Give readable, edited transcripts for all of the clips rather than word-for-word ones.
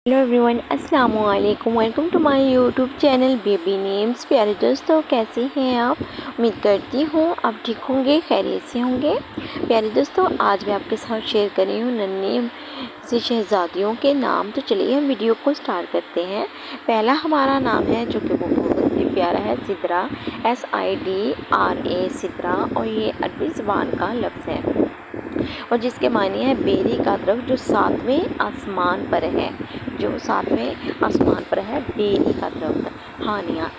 Hello everyone, अस्सलाम वालेकुम। Welcome to my YouTube channel baby names. प्यारे दोस्तों, कैसे हैं आप? उम्मीद करती हूँ आप ठीक होंगे, खैरियत से होंगे। प्यारे दोस्तों, आज मैं आपके साथ शेयर कर रही हूँ नन्ही सी शहजादियों के नाम। तो चलिए हम वीडियो को स्टार्ट करते हैं। पहला हमारा नाम है जो कि वो बहुत ही प्यारा है, सिदरा, SIDRA, सिदरा। और ये अरबी ज़बान का लफ्ज़ है और जिसके मायने हैं बेरी का दरख्त जो सातवें आसमान पर है, जो सातवें आसमान पर है, बेरी का दरख्त। हानिया,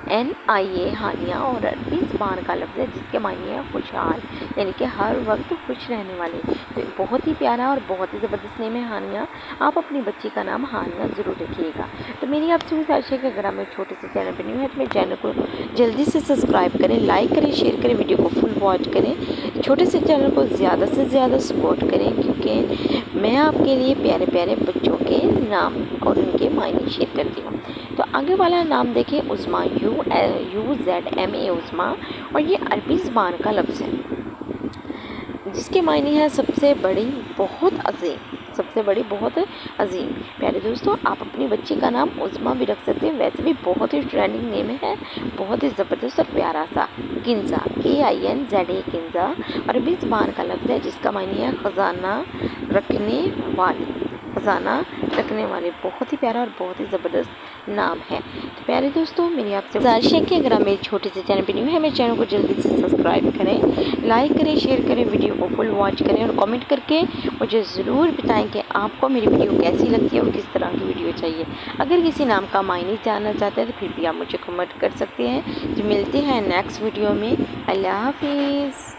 HANIA, हानिया और अरबी ज़बान का लफ्ज़ है जिसके मायने है खुशहाल, यानी कि हर वक्त खुश रहने वाले। तो बहुत ही प्यारा और बहुत ही ज़बरदस्त नेम है हानिया। आप अपनी बच्ची का नाम हानिया ज़रूर रखिएगा। तो मेरी आपसे गुजारिश है कि अगर आप मेरे छोटे से चैनल पर न्यू है तो मेरे चैनल को जल्दी से सब्सक्राइब करें, लाइक करें, शेयर करें, वीडियो को फुल वॉच करें। छोटे से चैनल को ज़्यादा से ज़्यादा सपोर्ट करें क्योंकि मैं आपके लिए प्यारे प्यारे बच्चों के नाम और उनके मायने शेयर करती हूँ। तो आगे वाला नाम देखें, उस्मा, UZMA, उस्मा। और ये अरबी ज़बान का लफ्ज़ है जिसके मायने हैं सबसे बड़ी, बहुत अजीम, सबसे बड़ी, बहुत अजीम। प्यारे दोस्तों, आप अपनी बच्ची का नाम उज़्मा भी रख सकते हैं, वैसे भी बहुत ही ट्रेंडिंग नेम है, बहुत ही ज़बरदस्त और प्यारा सा। किंज़ा, KINZA, किंज़ा अरबी ज़बान का लफ्ज़ है जिसका मायने है ख़जाना रखने वाली, ख़जाना रखने वाले। बहुत ही प्यारा और बहुत ही ज़बरदस्त नाम है। तो प्यारे दोस्तों, मेरी आपसे गुजारिश है कि अगर आप मेरे छोटे से चैनल पर न्यू है, मेरे चैनल को जल्दी से सब्सक्राइब करें, लाइक करें, शेयर करें, वीडियो को फुल वॉच करें और कमेंट करके मुझे ज़रूर बताएं कि आपको मेरी वीडियो कैसी लगती है और किस तरह की वीडियो चाहिए। अगर किसी नाम का मायने जानना चाहते हैं तो फिर भी आप मुझे कमेंट कर सकते हैं। जो मिलते हैं नेक्स्ट वीडियो में। अल्लाह हाफिज़।